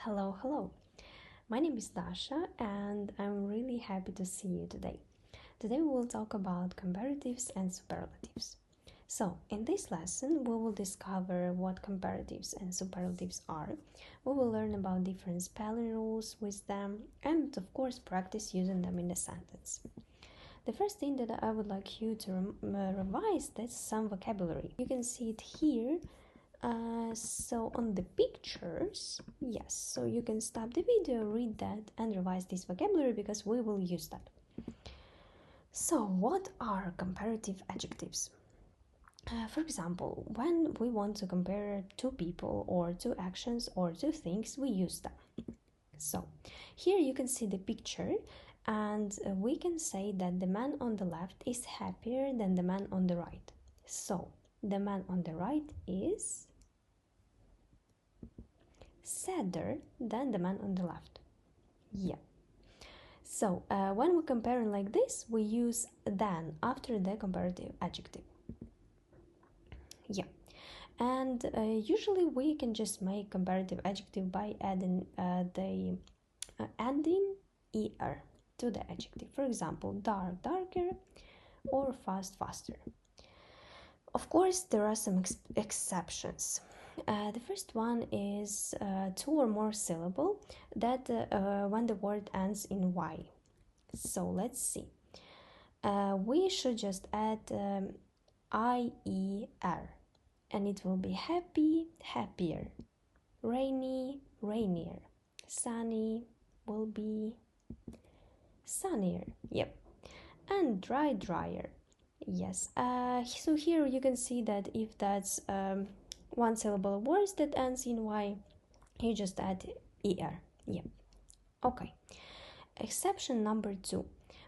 Hello, hello. My name is Dasha and I'm really happy to see you today. Today we will talk about comparatives and superlatives. So, in this lesson, we will discover what comparatives and superlatives are. We will learn about different spelling rules with them and, of course, practice using them in a sentence. The first thing that I would like you to revise is some vocabulary. You can see it here. So on the pictures, yes, so you can stop the video, read that and revise this vocabulary because we will use that. So what are comparative adjectives? For example, when we want to compare two people or two actions or two things, we use them. So here you can see the picture and we can say that the man on the left is happier than the man on the right. So the man on the right is sadder than the man on the left. Yeah. So when we compare like this, we use than after the comparative adjective. Yeah. And usually we can just make comparative adjective by adding adding er to the adjective. For example, dark, darker, or fast, faster. Of course, there are some exceptions. The first one is two or more syllable that when the word ends in y. So let's see. We should just add IER and it will be happy, happier, rainy, rainier, sunny will be sunnier. Yep. And dry, drier. Yes. So here you can see that if that's one syllable words that ends in y, you just add er. Yeah. Okay. Exception number 2.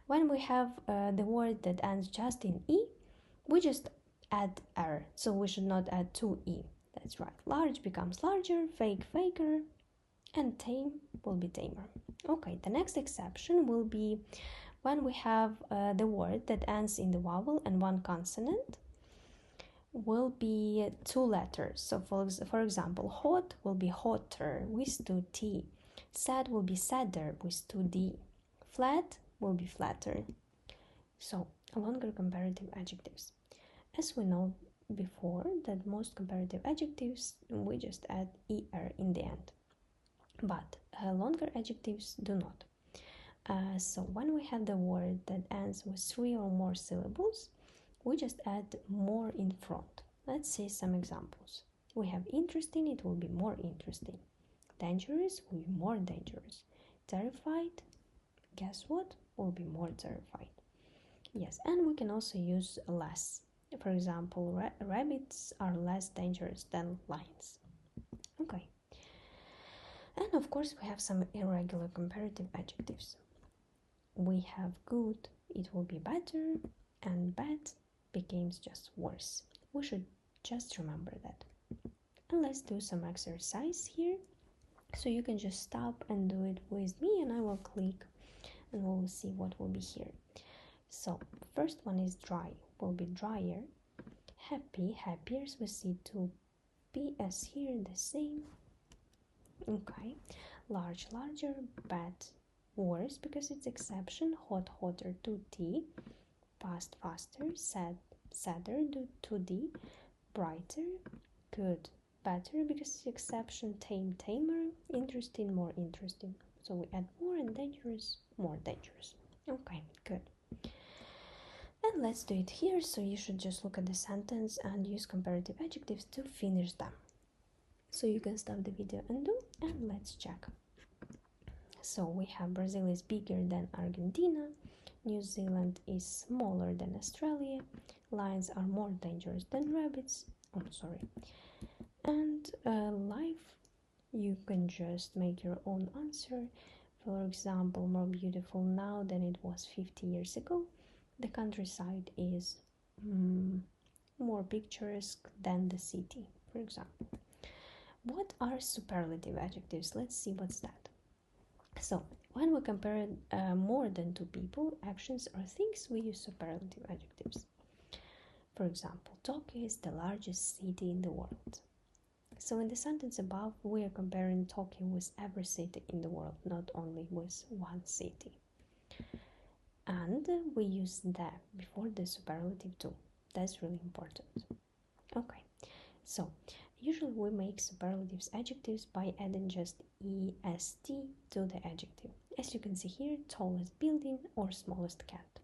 When we have the word that ends just in e, we just add er. So we should not add 2e. That's right. Large becomes larger, fake, faker, and tame will be tamer. Okay. The next exception will be when we have the word that ends in the vowel and one consonant will be two letters. So for example, hot will be hotter with 2t. Sad will be sadder with 2d. Flat will be flatter. So longer comparative adjectives. As we know before that most comparative adjectives we just add er in the end. But longer adjectives do not. So when we have the word that ends with 3 or more syllables, we just add more in front. Let's see some examples. We have interesting, it will be more interesting. Dangerous will be more dangerous. Terrified, guess what? Will be more terrified. Yes, and we can also use less. For example, rabbits are less dangerous than lions. Okay. And of course, we have some irregular comparative adjectives. We have good, it will be better, and bad becomes just worse. We should just remember that. And let's do some exercise here. So you can just stop and do it with me and I will click and we'll see what will be here. So first one is dry, will be drier. Happy, happier, so we see 2p as here the same. Okay. Large, larger, bad, worse because it's exception. Hot, hotter, 2t. Fast, faster. Sad, sadder, 2d. Brighter, good, better because it's exception. Tame, tamer. Interesting, more interesting. So we add more, and dangerous, more dangerous. Okay, good. And let's do it here. So you should just look at the sentence and use comparative adjectives to finish them. So you can stop the video and do, and let's check. So we have Brazil is bigger than Argentina, New Zealand is smaller than Australia, lions are more dangerous than rabbits. And life, you can just make your own answer. For example, more beautiful now than it was 50 years ago. The countryside is more picturesque than the city, for example. What are superlative adjectives? Let's see what's that. So when we compare more than two people, actions, or things, we use superlative adjectives. For example, Tokyo is the largest city in the world. So in the sentence above, we are comparing Tokyo with every city in the world, not only with one city. And we use the before the superlative too. That's really important. Okay, so usually we make superlatives adjectives by adding just est to the adjective. As you can see here, tallest building or smallest cat.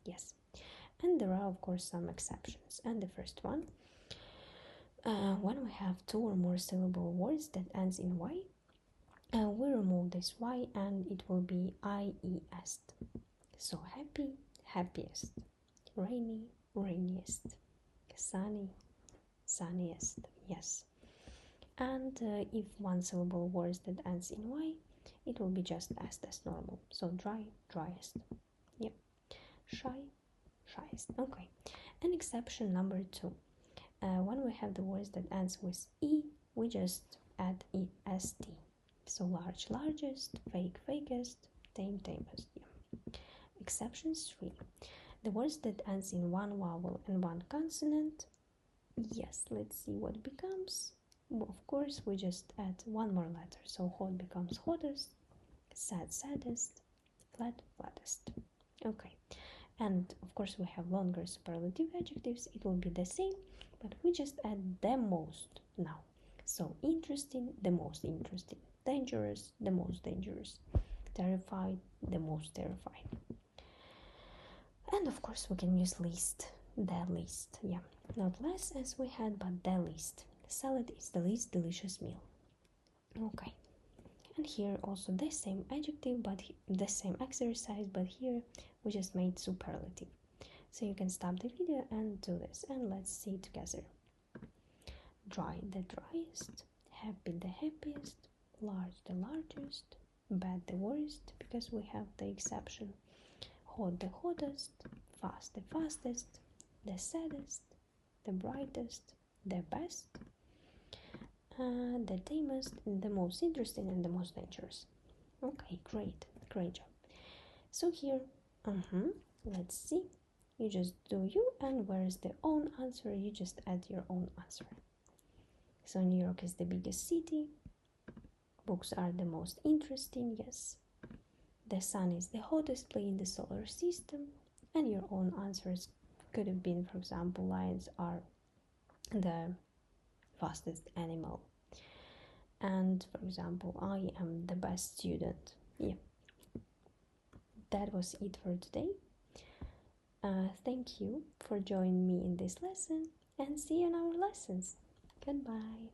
Yes, and there are of course some exceptions. And the first one, when we have two or more syllable words that ends in y, we remove this y and it will be iest. So happy, happiest, rainy, rainiest, sunny, sunniest. Yes. And if one syllable words that ends in y, it will be just as normal. So dry, driest. Yep. Shy, shyest. Okay. And exception number 2. When we have the words that ends with e, we just add est. So large, largest, fake, fakest, tame, tamest. Yeah. Exception 3. The words that ends in one vowel and one consonant. Yes, let's see what becomes. Well, of course, we just add one more letter. So hot becomes hottest, sad, saddest, flat, flattest. Okay. And of course we have longer superlative adjectives. It will be the same, but we just add the most now. So interesting, the most interesting. Dangerous, the most dangerous. Terrified, the most terrified. And of course we can use least, the least. Yeah, not less as we had, but the least. Salad is the least delicious meal. Okay. And here also the same adjective, but the same exercise, but here we just made superlative. So you can stop the video and do this, and let's see together. Dry, the driest, happy, the happiest, large, the largest, bad, the worst, because we have the exception, hot, the hottest, fast, the fastest, the saddest, the brightest, the best, the tamest, the most interesting, and the most dangerous. Okay, great job. So here, let's see. You just do you, and where is the own answer? You just add your own answer. So New York is the biggest city. Books are the most interesting, yes. The sun is the hottest place in the solar system. And your own answers could have been, for example, lions are the fastest animal. And for example, I am the best student. Yeah. That was it for today. Thank you for joining me in this lesson, and see you in our lessons. Goodbye.